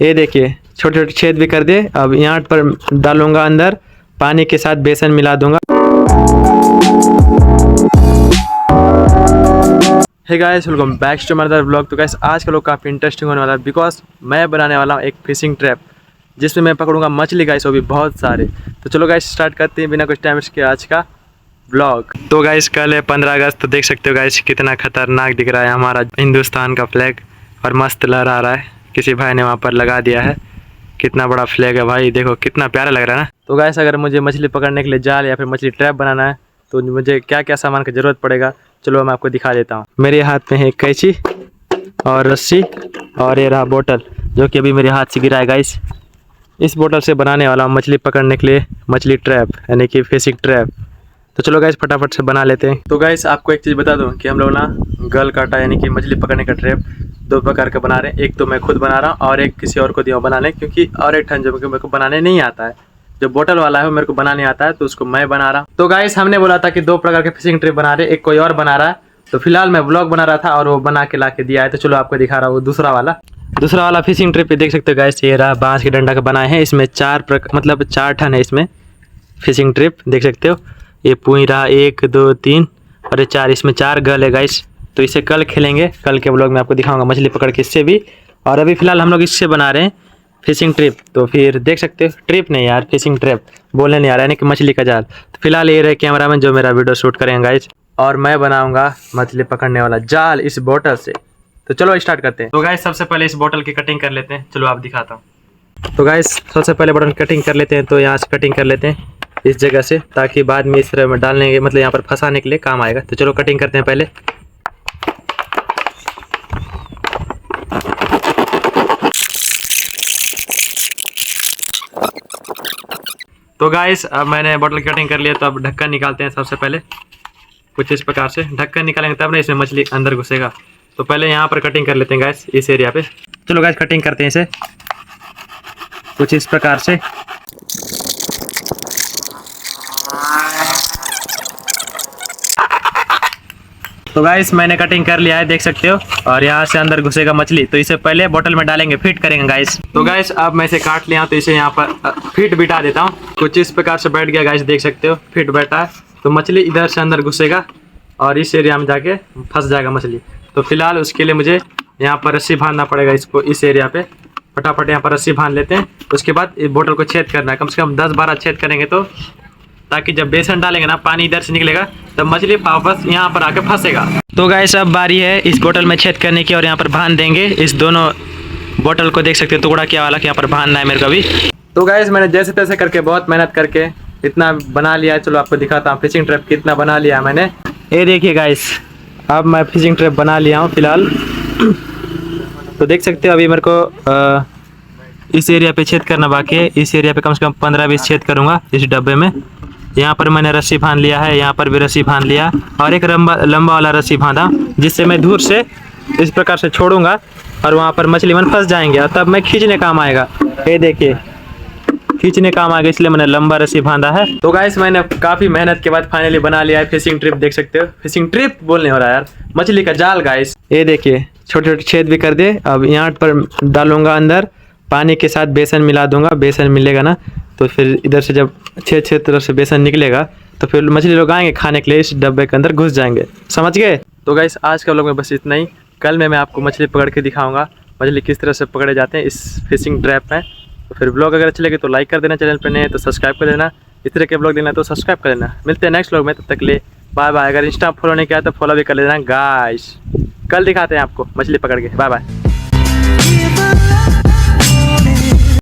ये देखिए छोटे छोटे छेद भी कर दिए। अब यहाँ पर डालूंगा अंदर, पानी के साथ बेसन मिला दूंगा। Hey guys, welcome back to another vlog. तो गाइस आज का लोग काफ़ी इंटरेस्टिंग होने वाला है, बिकॉज मैं बनाने वाला हूँ एक फिशिंग ट्रैप जिसमें मैं पकड़ूंगा मछली गाइस, वो भी बहुत सारे। तो चलो गाइस स्टार्ट करते हैं बिना कुछ टाइम वेस्ट के आज का व्लॉग। तो गाइस कल है 15 अगस्त, तो देख सकते हो गाइस कितना खतरनाक दिख रहा है हमारा हिंदुस्तान का फ्लैग, और मस्त लहरा रहा है। किसी भाई ने वहाँ पर लगा दिया है, कितना बड़ा फ्लैग है भाई, देखो कितना प्यारा लग रहा है ना। तो गाइस अगर मुझे मछली पकड़ने के लिए जाल या फिर मछली ट्रैप बनाना है तो मुझे क्या क्या सामान की ज़रूरत पड़ेगा, चलो मैं आपको दिखा देता हूँ। मेरे हाथ में है कैंची और रस्सी, और ये रहा बोतल जो कि अभी मेरे हाथ से गिरा है गाइस। इस बोतल से बनाने वाला हूँ मछली पकड़ने के लिए मछली ट्रैप, यानी कि फिशिंग ट्रैप। तो चलो गाइस फटाफट से बना लेते हैं। तो गाइस आपको एक चीज़ बता दूं कि हम लोग ना गल काटा यानी कि मछली पकड़ने का ट्रैप दो प्रकार का बना रहे हैं। एक तो मैं खुद बना रहा हूँ और एक किसी और को दिया बनाने, क्योंकि और एक ठन जो मेरे को बनाने नहीं आता है, जो बोतल वाला है वो मेरे को बनाने आता है, तो उसको मैं बना रहा हूँ। तो गाइस हमने बोला था कि दो प्रकार के फिशिंग ट्रैप बना रहे, एक कोई और बना रहा है। तो फिलहाल मैं ब्लॉग बना रहा था और वो बना के ला के दिया है, तो चलो आपको दिखा रहा हूँ दूसरा वाला फिशिंग ट्रैप। पे देख सकते हो गाइस, ये रहा बांस की डंडा का बनाए हैं। इसमें चार ठन है इसमें फिशिंग ट्रैप, देख सकते हो। ये पूरी रहा 1 2 3 और ये 4, इसमें 4 गल है गाइस। तो इसे कल खेलेंगे, कल के ब्लॉग में आपको दिखाऊंगा मछली पकड़ के इससे भी। और अभी फिलहाल हम लोग इससे बना रहे हैं फिशिंग ट्रैप। तो फिर देख सकते हो, ट्रिप नहीं यार, फिशिंग ट्रैप बोलने नहीं आ रहा है, यानी कि मछली का जाल। तो फिलहाल ये रहे कैमरा मैन जो मेरा वीडियो शूट करेंगे गाइस, और मैं बनाऊंगा मछली पकड़ने वाला जाल इस बोतल से। तो चलो स्टार्ट करते हैं। तो गाइस सबसे पहले इस बोतल की कटिंग कर लेते हैं, चलो आप दिखाता हूँ। तो गाइस सबसे पहले बोतल कटिंग कर लेते हैं। तो यहाँ से कटिंग कर लेते हैं इस जगह से, ताकि बाद में इस तरह में डालने के मतलब यहाँ पर फंसाने के लिए काम आएगा। तो चलो कटिंग करते हैं पहले। तो गाइस अब मैंने बोतल की कटिंग कर लिया, तो अब ढक्कन निकालते हैं। सबसे पहले कुछ इस प्रकार से ढक्कन निकालेंगे तब ना इसमें मछली अंदर घुसेगा। तो पहले यहाँ पर कटिंग कर लेते हैं गाइस, इस एरिया पे। चलो गाइस कटिंग करते हैं इसे कुछ इस प्रकार से। तो गाइस मैंने कटिंग कर लिया है, देख सकते हो, और यहाँ से अंदर घुसेगा मछली। तो इसे पहले बोतल में डालेंगे, फिट करेंगे गाइस। तो गाइस अब मैं इसे काट लिया, तो इसे यहाँ पर फिट बिठा देता हूँ। कुछ इस प्रकार से बैठ गया गाइस, देख सकते हो फिट बैठा है। तो मछली इधर से अंदर घुसेगा और इस एरिया में जाके फंस जाएगा मछली। तो फिलहाल उसके लिए मुझे यहाँ पर रस्सी बांधना पड़ेगा इसको, इस एरिया पे। फटाफट यहाँ पर रस्सी बांध लेते हैं। उसके बाद इस बोतल को छेद करना है, कम से कम 10-12 छेद करेंगे, तो ताकि जब बेसन डालेंगे ना पानी इधर से निकलेगा, तब मछली वापस यहाँ पर आके फंसेगा। तो गाइस अब बारी है इस बोतल में छेद करने की, और यहाँ पर बांध देंगे इस दोनों बोतल को। देख सकते हो टुकड़ा क्या वाला कि यहाँ पर बांधना है मेरे को भी। तो गाइस मैंने जैसे तैसे करके बहुत मेहनत करके इतना बना लिया है। चलो आपको दिखाता हूँ फिशिंग ट्रैप कितना बना लिया है मैंने। ये देखिए गाइस, अब मैं फिशिंग ट्रैप बना लिया हूँ फिलहाल। तो देख सकते हो अभी मेरे को इस एरिया पे छेद करना बाकी है। इस एरिया पे कम से कम 15-20 छेद करूँगा इस डब्बे में। यहाँ पर मैंने रस्सी बांध लिया है, यहाँ पर भी रस्सी बांध लिया, और एक लंबा वाला रस्सी बांधा, जिससे मैं दूर से इस प्रकार से छोड़ूंगा और वहाँ पर मछली मन फंस जाएंगे, और तब मैं खींचने काम आएगा। ये देखिए खींचने काम आएगा, इसलिए मैंने लंबा रस्सी बांधा है। तो गाइस मैंने काफ़ी मेहनत के बाद फाइनली बना लिया है फिशिंग ट्रिप, देख सकते हो। फिशिंग ट्रिप बोलने हो रहा है यार, मछली का जाल गाइस। ये देखिए छोटे छोटे छेद भी कर दिए। अब यहाँ पर डालूंगा अंदर, पानी के साथ बेसन मिला दूंगा। बेसन मिलेगा ना, तो फिर इधर से जब छेद तरफ से बेसन निकलेगा, तो फिर मछली लोग आएंगे खाने के लिए, इस डब्बे के अंदर घुस जाएंगे, समझ गए। तो गाइस आज का व्लॉग में बस इतना ही। कल मैं आपको मछली पकड़ के दिखाऊंगा मछली किस तरह से पकड़े जाते हैं इस फिशिंग ट्रैप में। तो फिर ब्लॉग अगर अच्छे लगे तो लाइक कर देना, चैनल पर नए तो सब्सक्राइब कर देना। इस तरह के ब्लॉग देना तो सब्सक्राइब कर देना। मिलते हैं नेक्स्ट व्लॉग में, तब तक ले बाय बाय। अगर इंस्टा फॉलो नहीं किया तो फॉलो भी कर लेना गाइस। कल दिखाते हैं आपको मछली पकड़ के, बाय बाय।